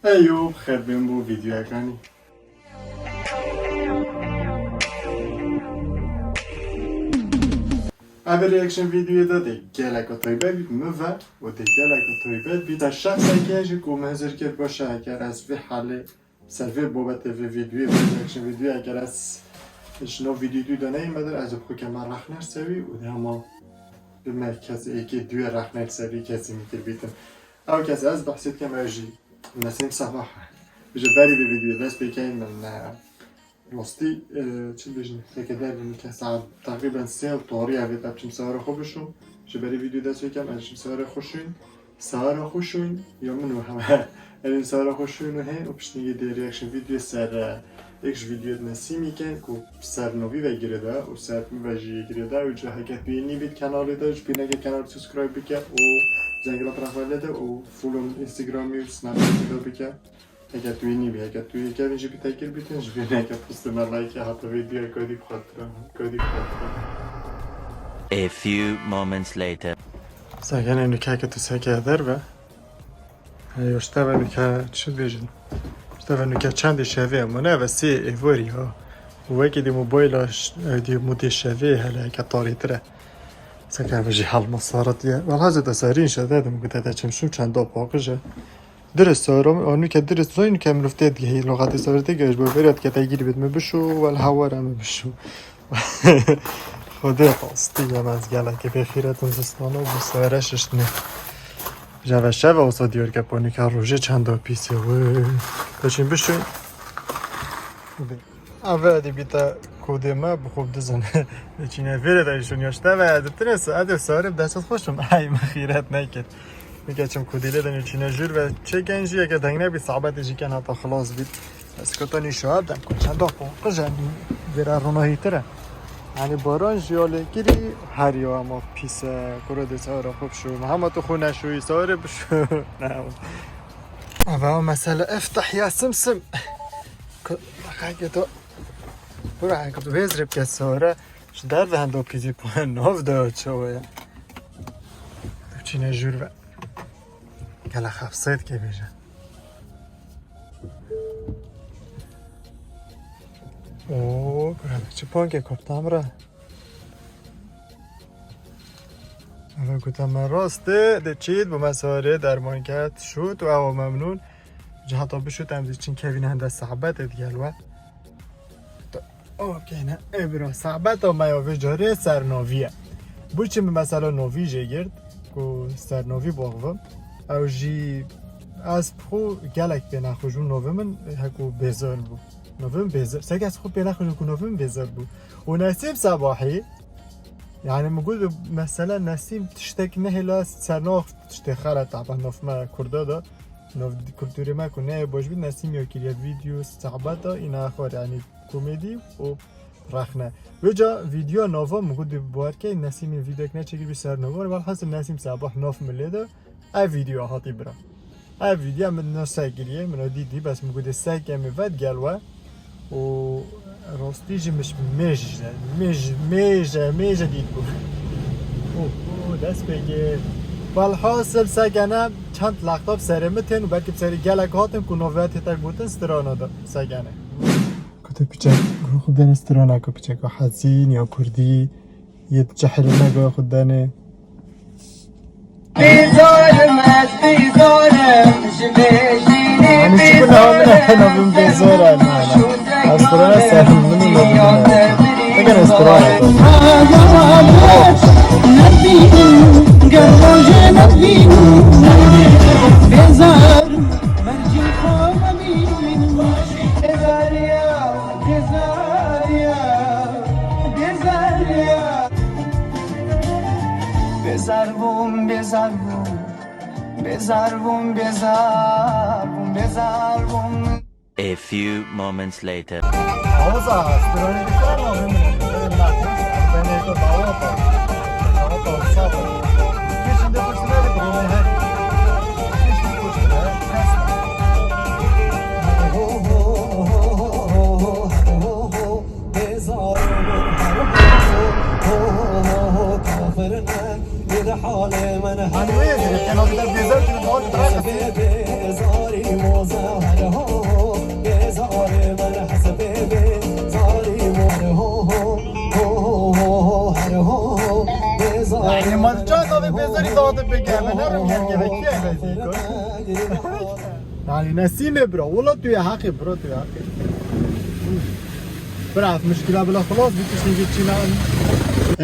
ایوب خیر بیم بو ویدیو اکنی اول ریاکشن ویدیو داده گلک و طایبه بید موه و ده گلک و طایبه بید از شخصی که اجی گومه هزر کرد باشه اگر از وی حال سروی بابت وی ویدیو ریاکشن ویدیو اگر از شنو ویدیو دانه این بدر از بخو که من رخ نرسوی و ده اما به مرکز ایکی دوی رخ نرسوی کسی میتر بیتم او کسی از بحثید که ماجی نسیم صباح بجا بری به ویدیو دست بکنیم من راستی چی بجنه فکر داریم که ساعت تقریبا 3 طوری اوید بچم سهار خوبشون بجا بری ویدیو دست بکنم ازشم سهار خوشون یا منو همه این سهار خوشون و هی و پشنگی دی ریاکشن ویدیو سر ایکش ویدیو نسیمی کن که سر نوی وگیره ده و سر وجی گیره ده و جا هکت بینی بید کانال ده جا بینه که کانال سبسکرایب بکن و زنگلا پرخواله ده و فولون اینستاگرامی و سناب ده بکن اگر توی نیبی اگر توی یکی اینجا بی تاکر بیتن جا بینه که پست من لایک حتی ویدیو کدی خاطرم A few moments later. ساگن اینو که تو ساگه در و یوشتا و نکه چی بیجن یوشتا و نکه چند شوی امونه و سی ایواری ها و اگه دی موبایلاش دی مودی شوی هلا که طاری تره ساگه بجی حال مصارت یه ولی هزه دسارین شده دم گده ده چمشون چند دا باقشه درست سارم آنو که درست زاینو که مرفته دیگه هی لغتی سارته گهش برد که تگیری بید مبشو ولی هواره مبشو خدا قاستی هم از گله که بخیرتون زستانه و بسارشش نه جوشه و اصلا دیار که پانی که روژه چند دا پیسه و داشتیم بشوی اول دی بیتا کوده ما بخوب دزنه چینه ویره دایشون یاشته و عدتره ساعت سارب دست خوشم ای مخیرت نکرد میگه چم کودیله دنی چینه جور و چه گنجی اگه دنگنه بی صعبت جی کنه تا خلاص بید از کتانی شواب دم کن چند دا پاقه جنی ویره روناهی تره یعنی باران جیاله گیری هر یا اما پیسه کرده ساره خوب شو محمد تو خونه شوی ساره بشو نه اما مثلا افتح یا سمسم خیلی تو برو هنگه تو وزرب که ساره در و هنده پیزی پایه ناف داد شویه تو چینه جور و گله خفصید که بیجه اوه برای چه پانکه کپتم را اما گفتم من راسته ده چید با مساره درمان کرد شد و او ممنون جه تا بشود امزی چین کوین هنده صحبت دیگلوه اوکی نه ابرا صحبت و میاوی جاره سرناویه بود چیم مثلا نوی جه گرد که سرناوی باغوه او جی از خو گلک به نخوشون نوی من هکو بزار بود نویم بزار سعی از خوب بینا خودم نویم بزار بود و نسیم صباحی یعنی میگوید مثلا نسیم تشتک نهلا سرناخ تشتک خرد طبعا نوف ما کرده دا نوف کلتوری ما کنه باش بید نسیم یا کلیت ویدیو صحبت دا این آخر یعنی کمدی و رخنه وجا ویدیو نوفا میگوید باور که نسیم ویدیو کنه چگی بی سر نوار ولی حاصل نسیم صباح نوف ملیده ای ویدیو هاتی برا ای ویدیو من نسایگیریه من دیدی بس میگوید سایگی میاد گلوه و راستیجی مش میجه دید بود اوه دست بگیر والحاصل سگنه چند لقطاب سرمتن و بلکه بسری گلک هاتن که نویت تا گوتن سترانه دا سگنه کتا پیچه خود دن سترانه که پیچه که حسین یا کردی یه جحل نگاه خود دنه بیزارم از بیزارم یعنی چی کنه همینه نبیم بیزارم استرانه سهم منو نبیم بگن استرانه دار نبیم گروژه نبیم بیزار مرجی خواه نبیم بیزاریا بیزاربوم A few moments later. حال من يعني ما جات هذا بيزري ضاد بقى من نرم يعني كيف يعني نسيم برا والله تو يا حقي برا تو يا حقي برا مشكلة بلا خلاص بتشني جيتشينا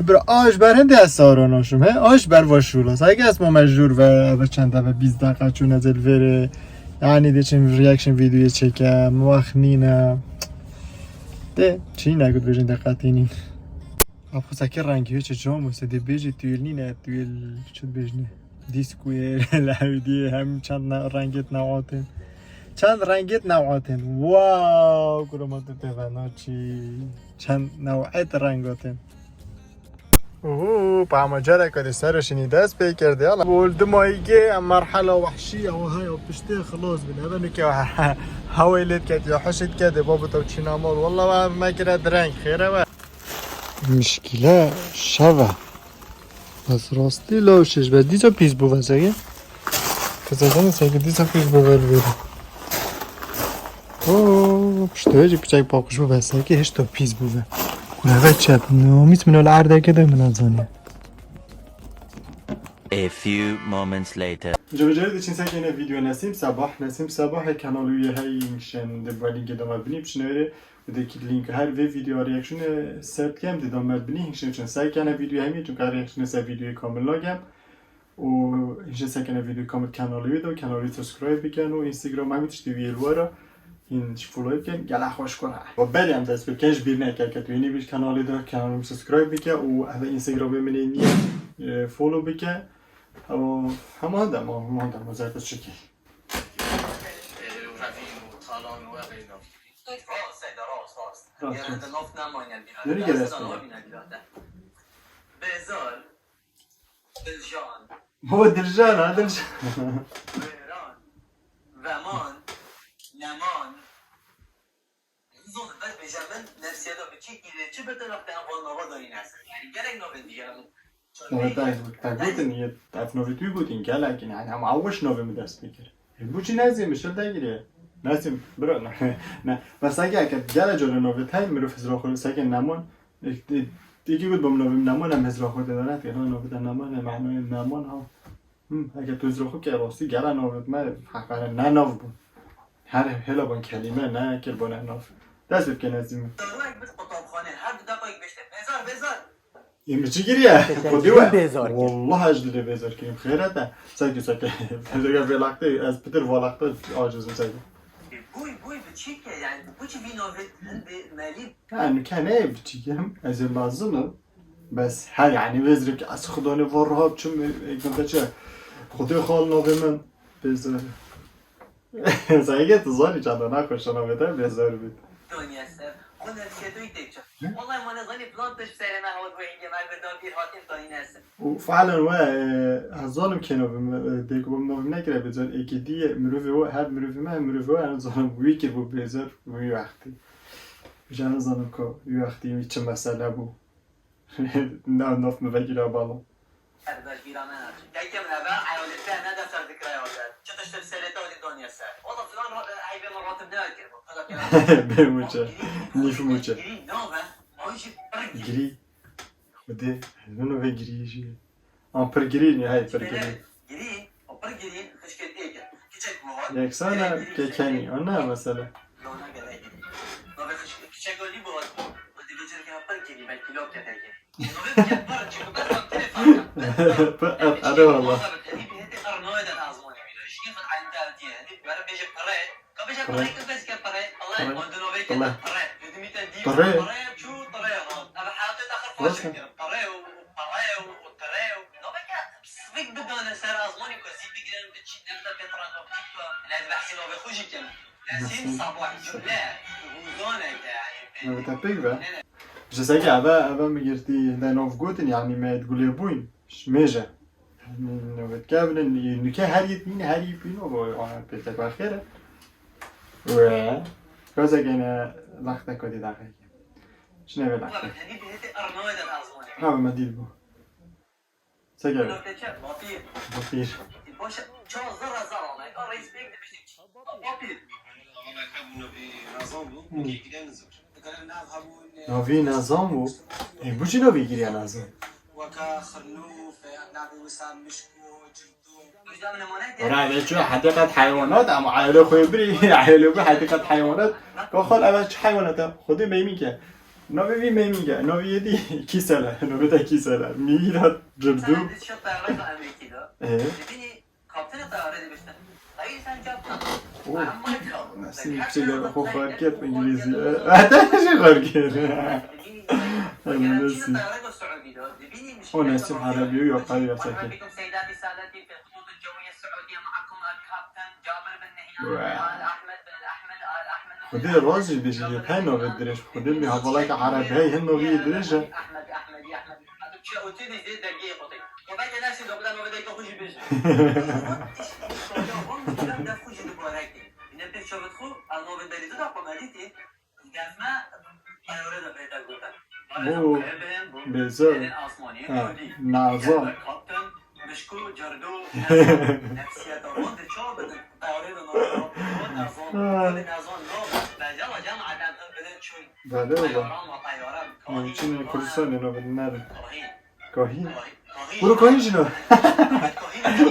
برا آش بر هندی از ساراناشم he آش بر واشولاس اگه اسمو مجبور و چند دفعه 20 دقیقه چون نزل وره يعني ده چند ریاکشن ویدیو چکم وقت نینه ده چی نگود بجن دقیقتینی اب سکی رنگی چه جام است دی بیجی تویل نینه تویل چود بجنه دیسکوی لعودی هم چند رنگت نوعاتن چند رنگت نوعاتن واو گرومات تفنا چی چند نوعیت رنگاتن اوه با ماجرا کدی سرشنی دست پی کرده حالا ولد مایگه مرحله وحشیه و های پشته خلاص بینه اونو که هوایلت کرد یا حشت کرده بابا تو چی نامال والله ما کرد رنگ خیره و مشکله شوه از راستی لاشش و دیجا پیش بو سگه کسازن سگه دیجا پیش بو بیره اوه پشته ویجی کچک باقش بو سگه هشتا پیش بو نه چه نومیت منو العرده کده من ازانه A few moments later. جوجر دچین سکینه ویدیو نسیم صباح کانالوی هایی میشن دوالی که دام ببینیم شنوره بده که لینک هر ویدیو ریاکشن سرت کم دیدم ببینی هیچ چون سکینه ویدیو همی چون کار ریاکشن سر ویدیو کامل لاگم و هیچ سکینه ویدیو کامل کانالوی دو کانالی سابسکرایب بکن و اینستاگرام همی تشتی ویلوارا این فالو بکن گله خوش کنه و بعدی هم دست بکنش بیر نکرد که تو اینی بیش کانالی دار کانالم سابسکرایب بکن و اول اینستاگرام ببینی فالو بکن او هم هذا مزايد الشكل هو دلجان هذا دلجان ومان نمان زود بس بجمن نفسي هذا بتشي إذا شو بتنقل أول نوع دارين هسه يعني قالك نوع بديجا تعبت إني تعرف نوفي توي بودين قال لكن يعني هم عوش نوفي مدرس فكر بوچی نزیم مشل دگیره نزیم برو نه بس اگه قال جلو نوفي تایم میرو فزرا خود سگ نمان دیگه بود بم نوفي نمان هم فزرا خود دارد که نوفي نمان معنای نمان ها اگه تو فزرا خود که راستی قال نوفي ما حقا نه نوف بود هر هلا بون کلمه نه کل بون نوف دست بکن نزیم داروك بس قطاب خانه هر دقایق بشته بزار این بچه گیریه خودیوه والله اجدله بزار کنیم خیره ده ساکی فزرگه ولاخته از پتر ولاخته آجزم ساکی بوی بچی که یعنی بچی بینوفت مالی يعني كان ايه بتيجي از المعظمه بس ها يعني وزرك از خدانه ورها بچم كنت چه خدای خال نوبه من بزار زایگه تزانی چند نخوش نوبه ده بزار بود دنیا سر اون نفسیتوی دیگه والله ما نزانی پلانتش سر ما هو وینگه ما بدون بیر هاتیم دنیا سر وفعلا و هزانم کنه دیگه بم نوبه نکره بزار اکیدی مروفه و هر مروفه ما مروفه و انا زانم ویکر بو بزار وی وقتی جانا زانم که وی وقتی چه مسئله بو نه نفت مبگیره بالا هذا جيران انا دايما هذا عيال الثاني هذا صار ذكريات شفت السنه ودي دنيا سر والله فلان هاي مرات بناكر بموچه نیف موچه گری خوده منو به گری شیه آن پر گری نی های پر گری یکسانه که کنی آن نه مثلا آره والله جسا که اوه میگرتی در نوف گوتن یعنی ما تقولی بوین شمیجه نوفت کابلن نکه هر یتمین هر یپین و پیتک بخیره و کازا گنه لخته کدی دقیقی شنه به لخته ها به مدید بو سگه بو بطیر پاپی ناوی نظام بود این بو چی ناوی گیری نظام وكا خرنوف نعبي وسام مشكو جلدو وجدان نمونات راه چون حدیقت حیوانات اما عائله خوی بری عائله به حدیقت حیوانات که خال اول چه حیوانات خودی میگه ناوی میگه ناوی دی کی ساله ناوی تا کی ساله میراد جلدو شو طيارات امريكي ده بيني كابتن الطياره دي بشتغل اي سان جاب نفسی چه خو خارکت انگلیسی حتی چه خارکت نفسی اون اسم عربی یا قوی واسه سيداتي سادتي في الخطوط الجويه السعوديه معكم الكابتن جابر بن نهيان آل احمد بن الاحمد آل احمد خودی راجی بشه یه پای نوی درش خودی می حوالا که عربی های هم نوی درشه احمد شو قلت لي زيد دقيقه قطي وبعد ناس دوبلا ما بدك تخرج بيجي ده خوش مباركه نبدا شو بدخو انا بدي تدق قمالتي جمع طياره ده بيتا قطه بو بزر نعظام كابتن مشكو جردو نفسيات روند شو بدك طياره ده نظام نظام بجوا جامعه بدك شوي بله بابا طيران ممکنه کردستان اینو بده نره كاهين کاهین برو کاهین جنو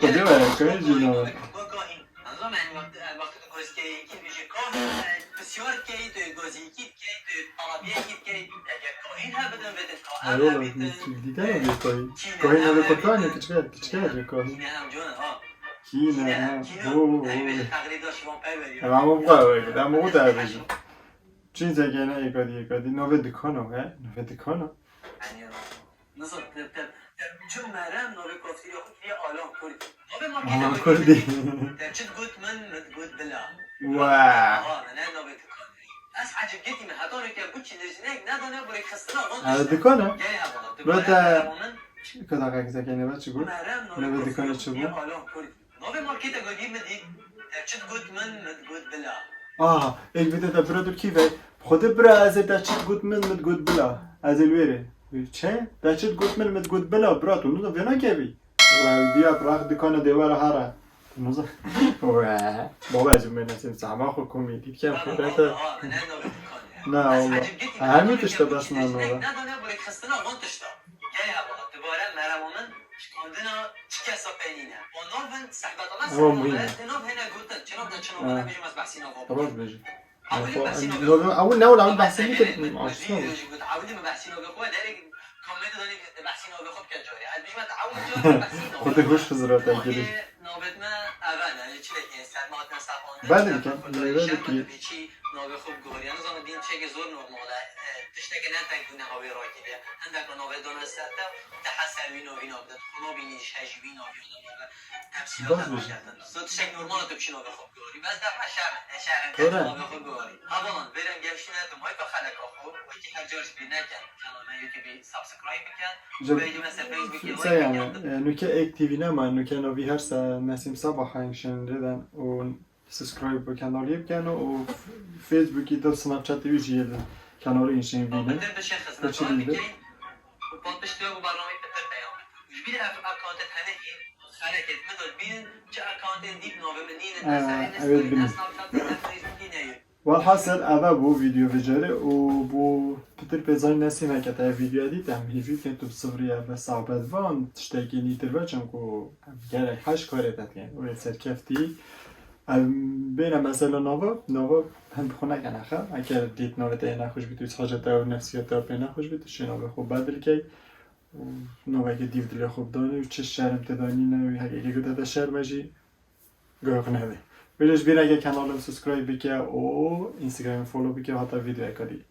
خودی باید کاهین جنو نظام يعني وقت گوزکی کی بيجي كاهين بسیار کی تو گوزکی کی تو عربیه کی كاهين ها بدون ایولا دیده نبی کاهین کاهین نبی کتانی کچکه کاهین هم جون ها کینه تقلید داشت وامپیر بریم اما بقى بقى اما قد عبيجي چين زگنه ایگادی نوه دکانو نوه دکانو يعني نصر چون مرم نوه کفتری خود فيه آلام کردی نوه کردی چت قلت من قلت بلا واو من نوه دکانری اس عجب جدي من هاتوني که بوچی نجنك ندانه بري خستنا هذا دکانه جاي ها بدا کدا قاق زگنه با چی گفت نوه دکانه چی بود آلام کردی نوه مارکت قدیم مدی چت قلت من قلت بلا ایک بیده دا برادر کیوه خود برا از دا چت گوت من مد گوت بلا از الویره چه؟ دا چت گوت من مد گوت بلا براتو نوزا وینا کبی و بیا براخ دکانه دیوار هاره نوزا بابا اجب من نسیم سحما خو کمیدی کم خودتا نه والله همین تشتا بس من نوزا ندانه بري خستنا غون تشتا جاي ها دوباره مرمومن شكوندنا چكاسا بينينا ونوفن صحبت الله نوف هنا قلت چنوف ده چنوف انا بيجي مس بحسينا خلاص بيجي اول اول بحثی میکنم قلت عاودي ما بحسينا بخوا دارك كومنت داني بحسينا بخوا كجوري عاد بيجي ما تعود جوري بحسينا خود گوش فزرات انگلی نوبت ما اول يعني چی لکی سلمات نصفان بعد میکنم چی نوبت خوب گوری انا زمان دین چه زور نورمال تشتكي نتا يكون هاوي راكي بيا عندك نوبت دون السته تحسبي نوبي نوبت خلو بيني شاجبي نوبي نوبت تفسيرات صوت شك نورمال تمشي نوبت خوب گوری بس ده شعر نوبت خوب گوری اولا برن گشتنا تو مايكو خلق اخو وقتی هر جورج بینکن کانال یوتیوب سابسکرایب بکن ویدیو مثل فیسبوک سیانه نوکه اکتیوی نما نوکه نوی هر سه نسیم صباح هنگشن ردن و سابسکرایب با کانالی بکن و فیسبوکی تا سناب چت ویجیل کانال اینشین بینه تو چی دیده؟ بعد بشتری و برنامه بهتر پیام. بیشتر اکانت هنگی خرکت مدل بین چه اکانت دیپ نوبه منین نسل والحاصل اول بو ویدیو بجاره و بو پتر پیزای نسیم که تا ویدیو دیت هم هیچی که تو صفریه و صحبت وان تشتکی نیتر بچم که گره هش کاره تاتین و سرکفتی بین مثلا نوا هم بخونه کنه خب اگر دیت نوبت نخوش بیت حاجت و نفسیت و به نخوش بیت شنو خوب بدل کی نوا که دیو دل خوب دانی و چه شرم تدانی نه اگه گفت شرم ماشی گوه نه ویدیوش بیره که کانالم سابسکرایب بکه و اینستاگرام فالو بکه و حتی ویدیو کاری